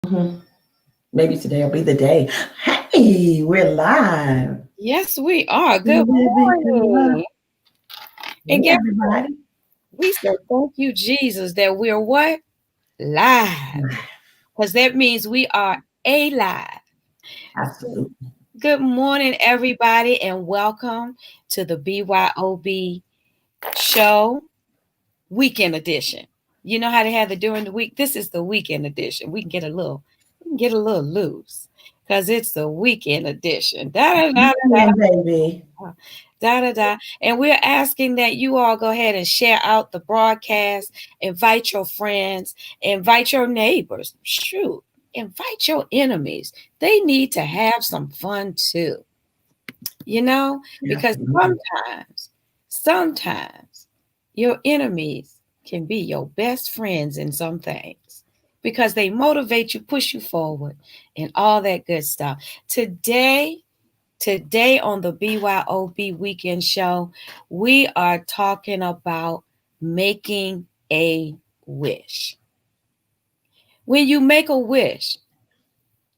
Mhm. Maybe today will be the day. Hey, we're live. Yes, we are. Good Living in love. morning. And Hey, guess what? everybody. We say thank you, Jesus, that we're what? Live. Because that means we are alive. So, Absolutely. good morning, everybody, and welcome to the BYOB show, weekend edition. You know how they have it during the week? This is the weekend edition. We can get a little loose because it's the weekend edition. Da, da, da, da, Yeah, baby. da da da. And we're asking that you all go ahead and share out the broadcast, invite your friends, invite your neighbors. Shoot, invite your enemies. They need to have some fun too, because Absolutely. sometimes your enemies can be your best friends in some things because they motivate you, push you forward, and all that good stuff. Today on the BYOB Weekend Show, we are talking about making a wish. When you make a wish,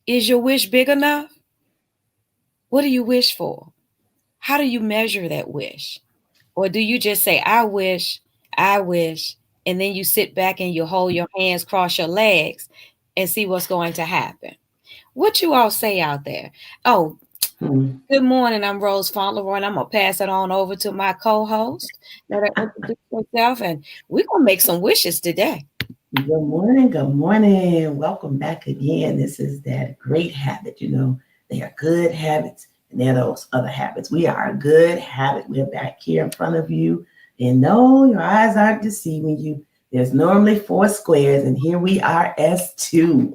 is your wish big enough? What do you wish for? How do you measure that wish? Or do you just say, I wish, and then you sit back and you hold your hands, cross your legs, and see what's going to happen? What you all say out there? Oh, Hmm. good morning. I'm Rose Fauntleroy, and I'm gonna pass it on over to my co-host. Let her introduce herself, and we're gonna make some wishes today. Good morning. Good morning. Welcome back again. This is that great habit. They are good habits, and they're those other habits. We are a good habit. We're back here in front of you. And no, your eyes aren't deceiving you. There's normally four squares, and here we are as two.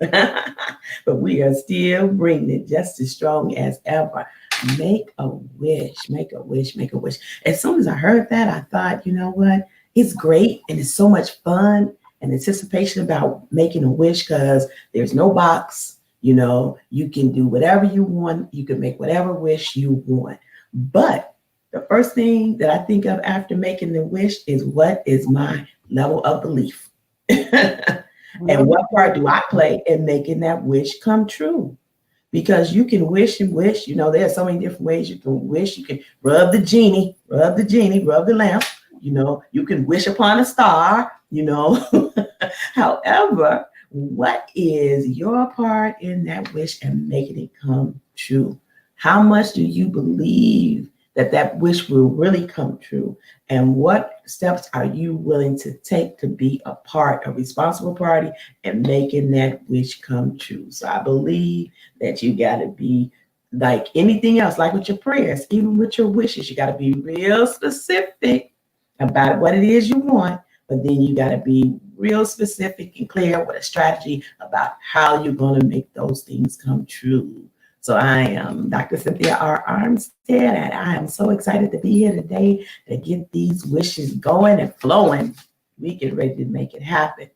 But we are still bringing it just as strong as ever. Make a wish, make a wish, make a wish. As soon as I heard that, I thought, you know what? It's great and it's so much fun and anticipation about making a wish because there's no box. You can do whatever you want. You can make whatever wish you want. But the first thing that I think of after making the wish is what is my level of belief? And what part do I play in making that wish come true? Because you can wish and wish. There are so many different ways you can wish. You can rub the lamp. You can wish upon a star. However, what is your part in that wish and making it come true? How much do you believe that that wish will really come true? And what steps are you willing to take to be a responsible party, and making that wish come true? So I believe that you got to be like anything else, like with your prayers, even with your wishes, you got to be real specific about what it is you want, but then you got to be real specific and clear with a strategy about how you're going to make those things come true. So I am Dr. Cynthia R. Armstead, and I am so excited to be here today to get these wishes going and flowing. We get ready to make it happen,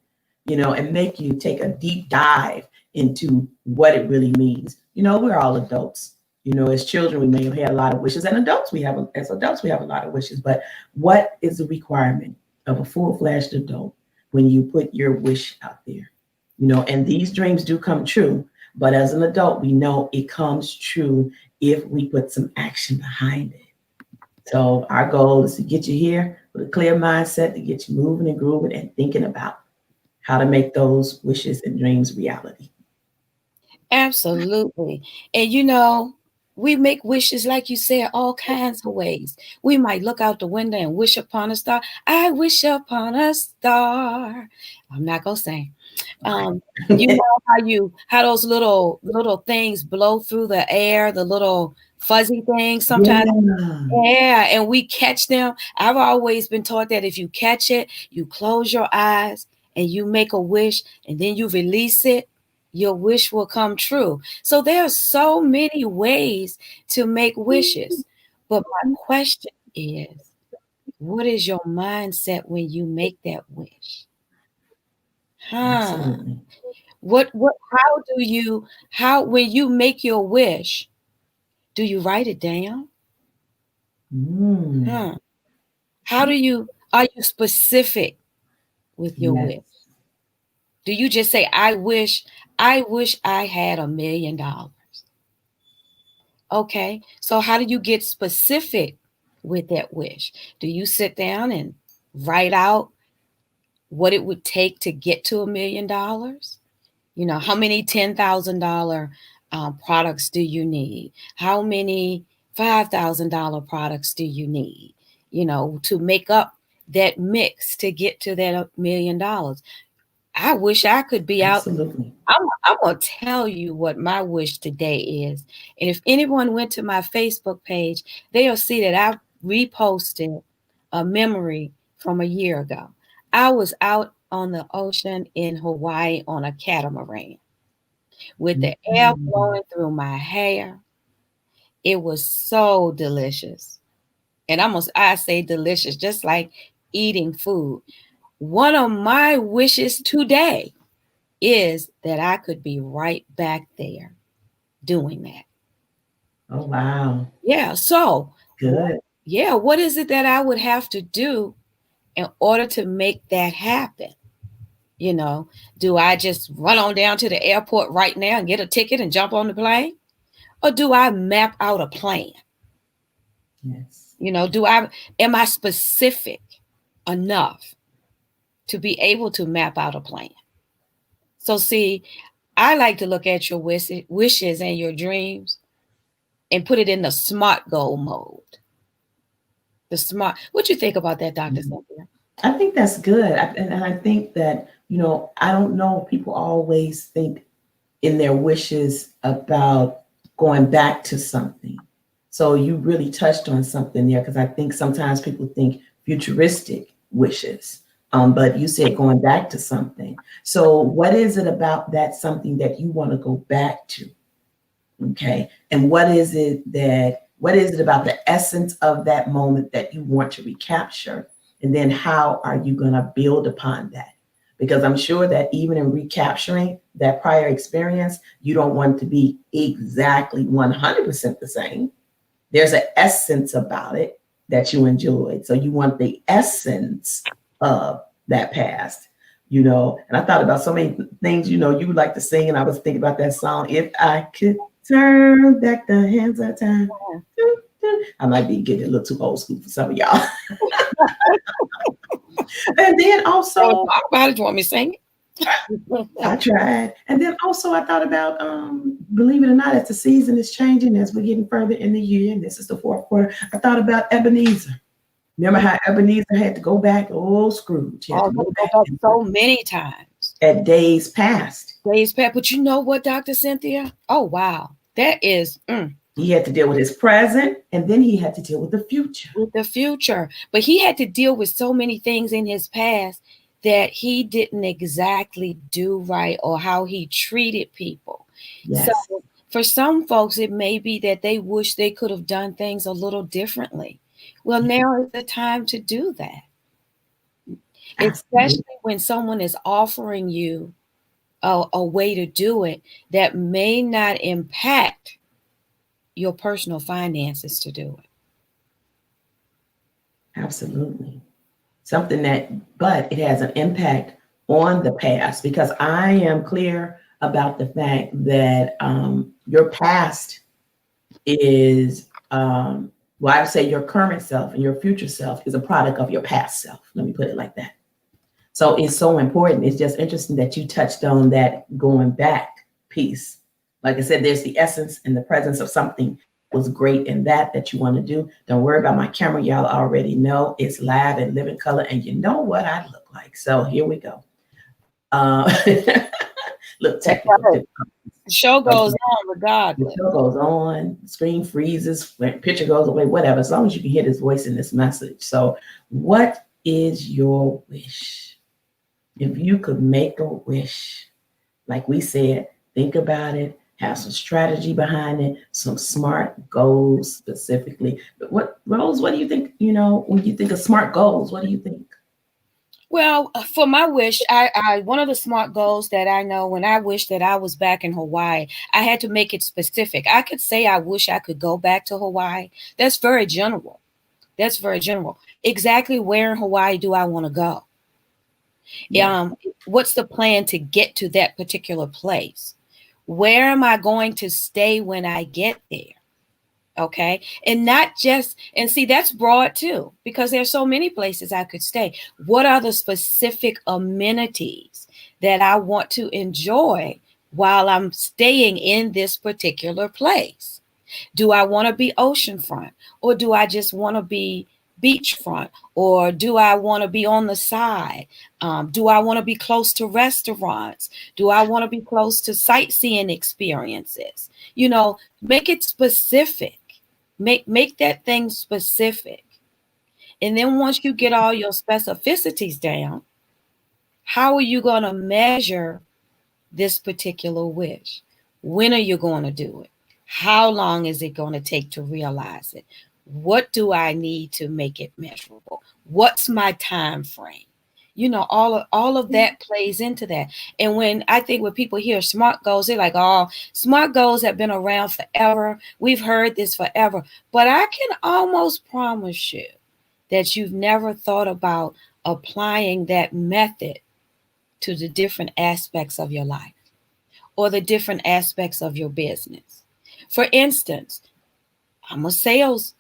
and make you take a deep dive into what it really means. We're all adults. As children, we may have had a lot of wishes, and as adults, we have a lot of wishes. But what is the requirement of a full-fledged adult when you put your wish out there? And these dreams do come true. But as an adult, we know it comes true if we put some action behind it. So our goal is to get you here with a clear mindset, to get you moving and grooving and thinking about how to make those wishes and dreams reality. Absolutely. And we make wishes, like you said, all kinds of ways. We might look out the window and wish upon a star. I wish upon a star. I'm not gonna sing. Um, you know how those little things blow through the air, the little fuzzy things sometimes. Yeah. Yeah, and we catch them. I've always been taught that if you catch it, you close your eyes and you make a wish and then you release it, your wish will come true. So there are so many ways to make wishes. But my question is, what is your mindset when you make that wish? Huh? Absolutely. How when you make your wish, do you write it down? Mm. Huh? Are you specific with your Yes. wish? Do you just say, I wish I wish I had $1 million. Okay, so how do you get specific with that wish? Do you sit down and write out what it would take to get to $1 million? You know, how many $10,000 products do you need? How many $5,000 products do you need? You know, to make up that mix to get to that $1 million. I wish I could be out. Absolutely. I'm going to tell you what my wish today is. And if anyone went to my Facebook page, they'll see that I reposted a memory from a year ago. I was out on the ocean in Hawaii on a catamaran with the air blowing through my hair. It was so delicious. And I say delicious, just like eating food. One of my wishes today is that I could be right back there doing that. Oh, wow. Yeah. So, Good. yeah, what is it that I would have to do in order to make that happen? You know, do I just run on down to the airport right now and get a ticket and jump on the plane? Or do I map out a plan? Yes. You know, am I specific enough to be able to map out a plan? So see, I like to look at your wishes and your dreams and put it in the SMART goal mode. The SMART. What you think about that, Dr. Cynthia? I think that's good. And I think that, you know, I don't know, people always think in their wishes about going back to something. So you really touched on something there, because I think sometimes people think futuristic wishes, but you said going back to something. So what is it about that something that you want to go back to? Okay. And what is it about the essence of that moment that you want to recapture? And then how are you going to build upon that? Because I'm sure that even in recapturing that prior experience, you don't want it to be exactly 100% the same. There's an essence about it that you enjoyed. So you want the essence of that past, you know. And I thought about so many things, you know, you would like to sing. And I was thinking about that song, If I Could Turn Back the Hands of Time. I might be getting a little too old school for some of y'all. And then also, talk about it. You want me to sing it? I tried. And then also I thought about, believe it or not, as the season is changing, as we're getting further in the year, and this is the fourth quarter, I thought about Ebenezer. Remember how Ebenezer had to go back? Oh, Scrooge. He had to go back so many times. At days past. Days past. But you know what, Dr. Cynthia? Oh, wow. That is... He had to deal with his present, and then he had to deal with the future. But he had to deal with so many things in his past that he didn't exactly do right, or how he treated people. Yes. So for some folks, it may be that they wish they could have done things a little differently. Well, now is the time to do that. Absolutely. Especially when someone is offering you a way to do it that may not impact your personal finances to do it. Absolutely. But it has an impact on the past, because I am clear about the fact that your past is, I would say your current self and your future self is a product of your past self. Let me put it like that. So it's so important. It's just interesting that you touched on that going back piece. Like I said, there's the essence and the presence of something was great in that you want to do. Don't worry about my camera. Y'all already know it's live and living color, and you know what I look like. So here we go. Look, technical. The show goes on regardless. The show goes on, screen freezes, picture goes away, whatever, as long as you can hear this voice in this message. So what is your wish? If you could make a wish, like we said, think about it, have some strategy behind it, some SMART goals specifically. But Rose, what do you think, you know, when you think of SMART goals, what do you think? Well, for my wish, I one of the SMART goals that I know, when I wish that I was back in Hawaii, I had to make it specific. I could say I wish I could go back to Hawaii. That's very general. Exactly where in Hawaii do I want to go? Yeah. What's the plan to get to that particular place? Where am I going to stay when I get there? Okay. And not just, and see, that's broad too, because there's so many places I could stay. What are the specific amenities that I want to enjoy while I'm staying in this particular place? Do I want to be oceanfront, or do I just want to be beachfront, or do I want to be on the side? Do I want to be close to restaurants? Do I want to be close to sightseeing experiences? Make it specific. Make that thing specific. And then once you get all your specificities down, how are you going to measure this particular wish? When are you going to do it? How long is it going to take to realize it? What do I need to make it measurable? What's my time frame? All of that plays into that. And when people hear SMART goals, they're like, oh, SMART goals have been around forever. We've heard this forever. But I can almost promise you that you've never thought about applying that method to the different aspects of your life or the different aspects of your business. For instance, I'm a sales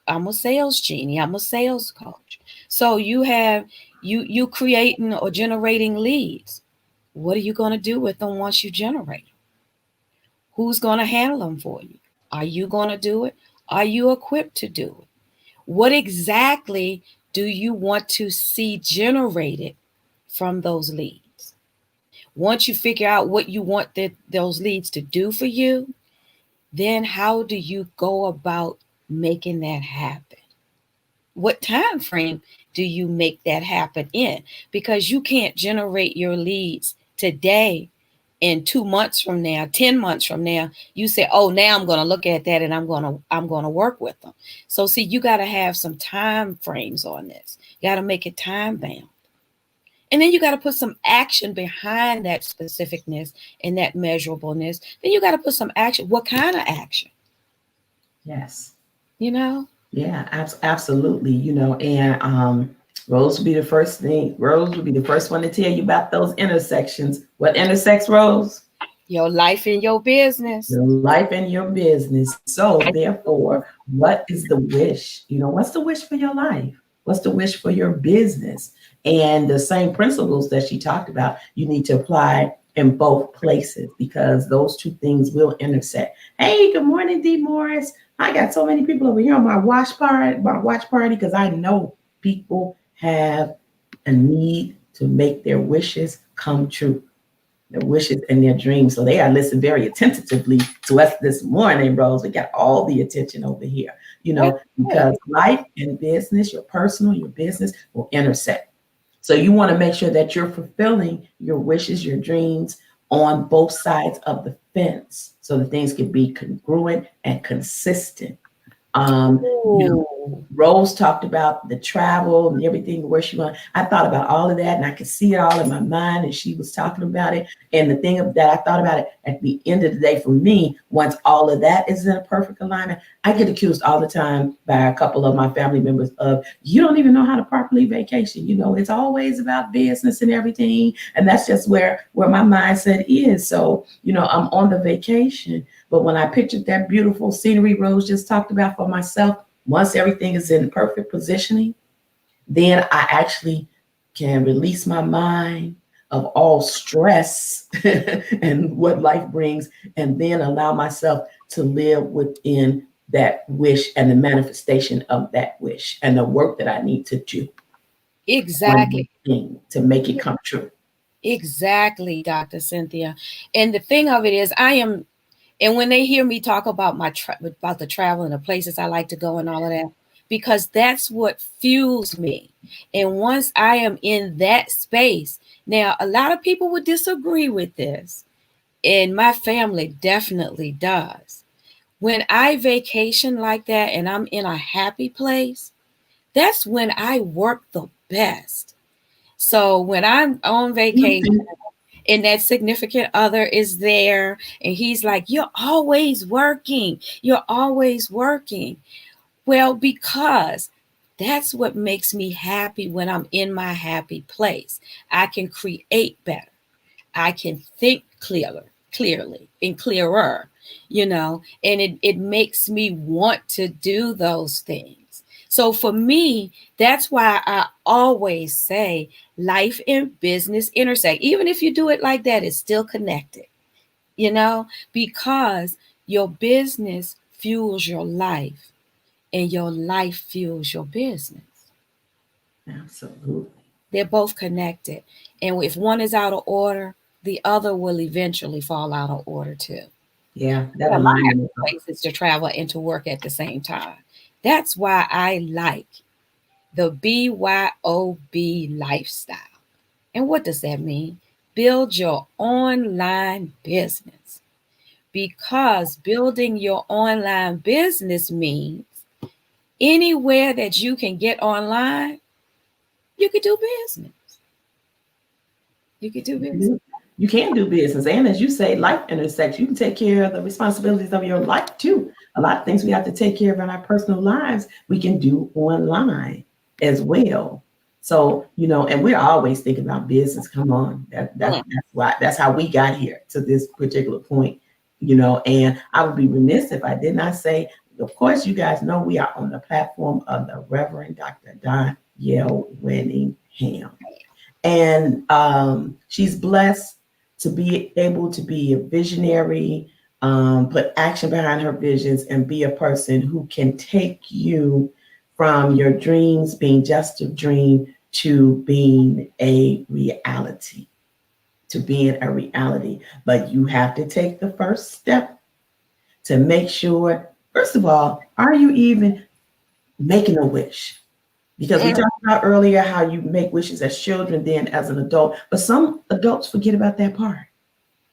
genie. I'm a sales coach. So you creating or generating leads. What are you going to do with them once you generate them? Who's going to handle them for you? Are you going to do it? Are you equipped to do it? What exactly do you want to see generated from those leads? Once you figure out what you want those leads to do for you, then how do you go about making that happen? What time frame do you make that happen in? Because you can't generate your leads today and 2 months from now, 10 months from now, you say, oh, now I'm going to look at that and I'm going to work with them. So see, you got to have some time frames on this. You got to make it time bound. And then you got to put some action behind that specificness and that measurableness. Then you got to put some action. What kind of action? Yes. Yeah, absolutely. And Rose would be the first one to tell you about those intersections. What intersects, Rose? Your life and your business. Your life and your business. So therefore, what is the wish? What's the wish for your life? What's the wish for your business? And the same principles that she talked about, you need to apply in both places because those two things will intersect. Hey, good morning, D. Morris. I got so many people over here on my watch party because I know people have a need to make their wishes come true, their wishes and their dreams. So they are listening very attentively to us this morning, Rose. We got all the attention over here, because life and business, your personal, your business will intersect. So you want to make sure that you're fulfilling your wishes, your dreams on both sides of the fence so that things can be congruent and consistent. Rose talked about the travel and everything, where she went. I thought about all of that and I could see it all in my mind, and she was talking about it. And the thing that I thought about it at the end of the day for me, once all of that is in a perfect alignment, I get accused all the time by a couple of my family members of, you don't even know how to properly vacation. It's always about business and everything. And that's just where my mindset is. So, I'm on the vacation, but when I pictured that beautiful scenery Rose just talked about for myself, once everything is in perfect positioning, then I actually can release my mind of all stress and what life brings, and then allow myself to live within that wish and the manifestation of that wish and the work that I need to do. Exactly. To make it come true. Exactly, Dr. Cynthia. And the thing of it is, and when they hear me talk about about the travel and the places I like to go and all of that, because that's what fuels me. And once I am in that space, now a lot of people would disagree with this, and my family definitely does. When I vacation like that and I'm in a happy place, that's when I work the best. So when I'm on vacation, and that significant other is there and he's like, you're always working. Well, because That's what makes me happy when I'm in my happy place. I can create better. I can think clearly and clearer, and it makes me want to do those things. So for me, that's why I always say life and business intersect. Even if you do it like that, it's still connected, because your business fuels your life and your life fuels your business. Absolutely. They're both connected. And if one is out of order, the other will eventually fall out of order too. Yeah, that Yeah, I have alignment. places to travel and to work at the same time. That's why I like the BYOB lifestyle. And what does that mean? Build your online business. Because building your online business means anywhere that you can get online, you could do business. You could do business. You can do business. And as you say, life intersects. You can take care of the responsibilities of your life too. A lot of things we have to take care of in our personal lives, we can do online as well. So, and we're always thinking about business. Come on. That's how we got here to this particular point, and I would be remiss if I did not say, of course, you guys know we are on the platform of the Reverend Dr. Donyelle Winningham. And she's blessed to be able to be a visionary, put action behind her visions, and be a person who can take you from your dreams being just a dream to being a reality. But you have to take the first step to make sure, first of all, are you even making a wish? Because we talked about earlier how you make wishes as children, then as an adult. But some adults forget about that part.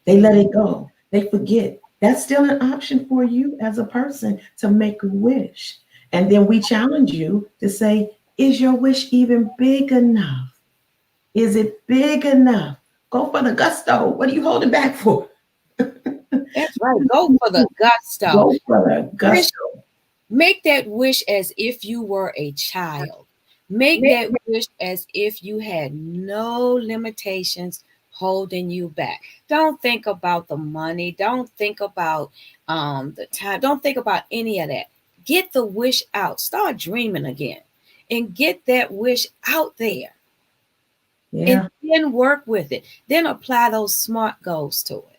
They let it go. They forget. That's still an option for you as a person to make a wish. And then we challenge you to say, is your wish even big enough? Is it big enough? Go for the gusto. What are you holding back for? That's right. Go for the gusto. Go for the gusto. Make that wish as if you were a child. Make that wish as if you had no limitations holding you back. Don't think about the money. Don't think about the time. Don't think about any of that. Get the wish out. Start dreaming again and get that wish out there. Yeah. And then work with it. Then apply those SMART goals to it.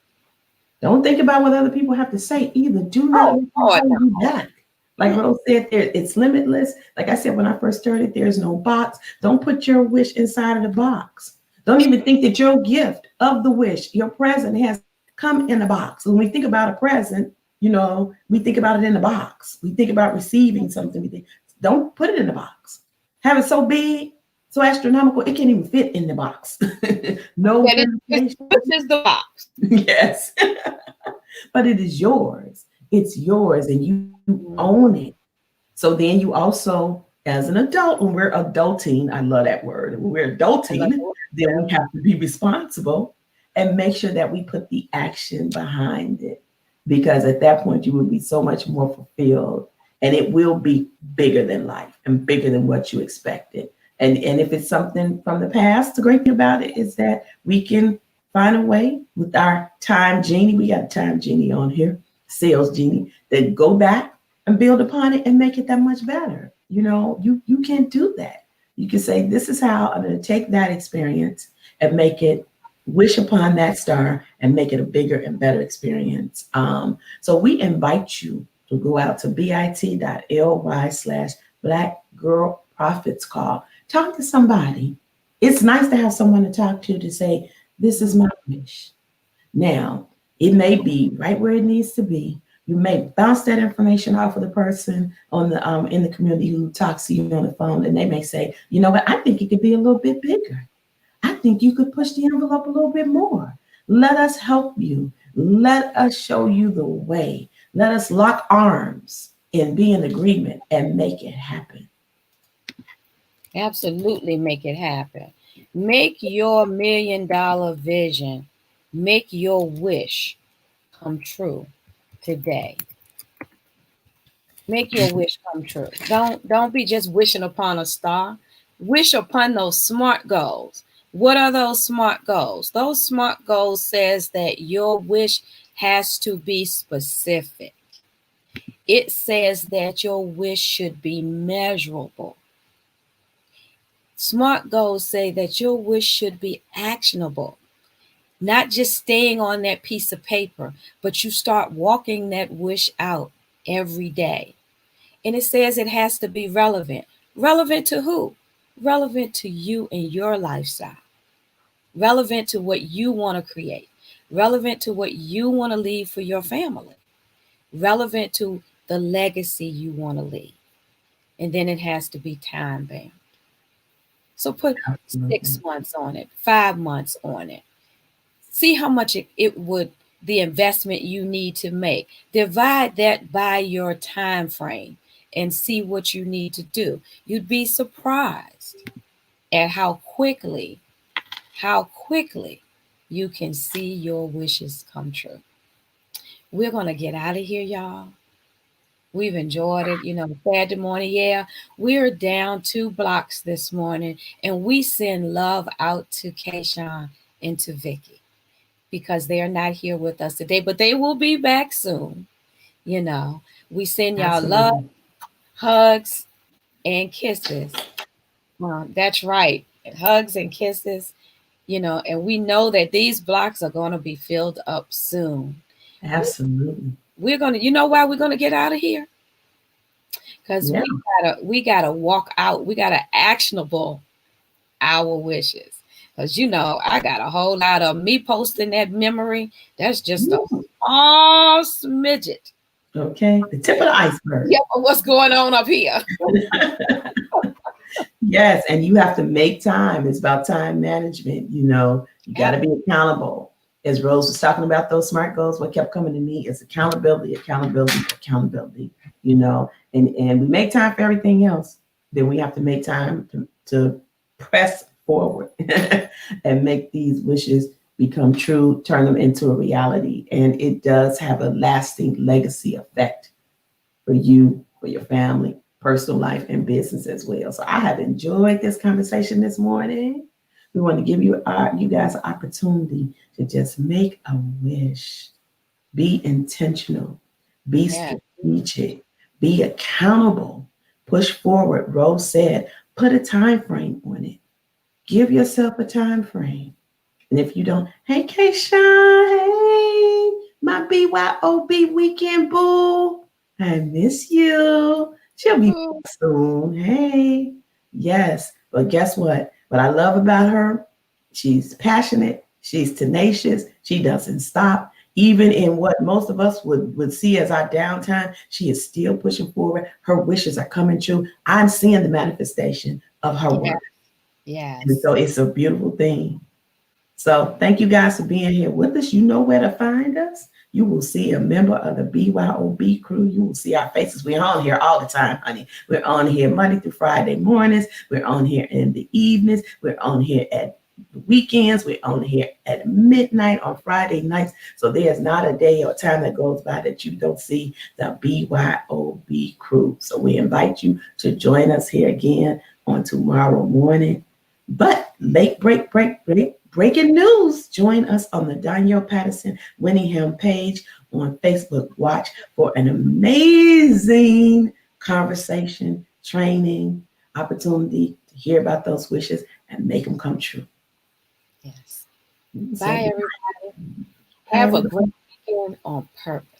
Don't think about what other people have to say either. Do not hold you back. Like Rose said, it's limitless. Like I said, when I first started, there's no box. Don't put your wish inside of the box. Don't even think that your gift of the wish, your present, has come in a box. When we think about a present, we think about it in a box. We think about receiving something. Don't put it in a box. Have it so big, so astronomical, it can't even fit in the box. No. This is the box. Yes. But it is yours. It's yours and you own it. So then you also, as an adult, when we're adulting, I love that word. When we're adulting, then we have to be responsible and make sure that we put the action behind it. Because at that point, you will be so much more fulfilled and it will be bigger than life and bigger than what you expected. And if it's something from the past, the great thing about it is that we can find a way with our time genie. We got a time genie on here, sales genie, that go back and build upon it and make it that much better. You can't do that. You can say, this is how I'm going to take that experience and make it, wish upon that star and make it a bigger and better experience. So we invite you to go out to bit.ly/Black Girl Profits Call. Talk to somebody. It's nice to have someone to talk to say, this is my wish. Now, it may be right where it needs to be. You may bounce that information off of the person on the in the community who talks to you on the phone, and they may say, you know what, I think it could be a little bit bigger. I think you could push the envelope a little bit more. Let us help you. Let us show you the way. Let us lock arms and be in agreement and make it happen. Absolutely make it happen. Make your $1 million vision, make your wish come true today. Make your wish come true. Don't be just wishing upon a star. Wish upon those SMART goals. What are those SMART goals? Those SMART goals says that your wish has to be specific. It says that your wish should be measurable. SMART goals say that your wish should be actionable, not just staying on that piece of paper, but you start walking that wish out every day. And it says it has to be relevant. Relevant to who? Relevant to you and your lifestyle. Relevant to what you want to create. Relevant to what you want to leave for your family. Relevant to the legacy you want to leave. And then it has to be time bound. So put 6 months on it, 5 months on it. See how much it would, the investment you need to make. Divide that by your time frame and see what you need to do. You'd be surprised at how quickly you can see your wishes come true. We're going to get out of here, y'all. We've enjoyed it. Saturday morning, yeah. We're down 2 blocks this morning, and we send love out to Kayshawn and to Vicky because they are not here with us today, but they will be back soon. We send y'all love, hugs, and kisses. That's right. Hugs and kisses, and we know that these blocks are going to be filled up soon. Absolutely. We're going to, you know why we're going to get out of here? Because we gotta walk out. We gotta actionable our wishes. Because I got a whole lot of me posting that memory. That's just a small smidget. Okay, the tip of the iceberg. Yeah, but what's going on up here? Yes, and you have to make time. It's about time management. You got to be accountable. As Rose was talking about those SMART goals, what kept coming to me is accountability. And we make time for everything else. Then we have to make time to press forward and make these wishes become true, turn them into a reality. And it does have a lasting legacy effect for you, for your family, personal life, and business as well. So I have enjoyed this conversation this morning. We want to give you guys an opportunity to just make a wish. Be intentional. Be strategic. Be accountable. Push forward. Rose said, put a time frame on it. Give yourself a time frame. And if you don't, hey, Kayshawn, hey, my BYOB weekend boo. I miss you. She'll be back soon. Hey. Yes. But guess what? What I love about her, she's passionate. She's tenacious. She doesn't stop. Even in what most of us would see as our downtime, she is still pushing forward. Her wishes are coming true. I'm seeing the manifestation of her work. Yes. And so it's a beautiful thing. So thank you guys for being here with us. You know where to find us. You will see a member of the BYOB crew. You will see our faces. We're on here all the time, honey. We're on here Monday through Friday mornings. We're on here in the evenings. We're on here at the weekends. We're on here at midnight on Friday nights. So there's not a day or time that goes by that you don't see the BYOB crew. So we invite you to join us here again on tomorrow morning. But breaking news. Join us on the Danielle Patterson Winningham page on Facebook. Watch for an amazing conversation, training, opportunity to hear about those wishes and make them come true. Yes. Bye, everybody. Have a great weekend on purpose.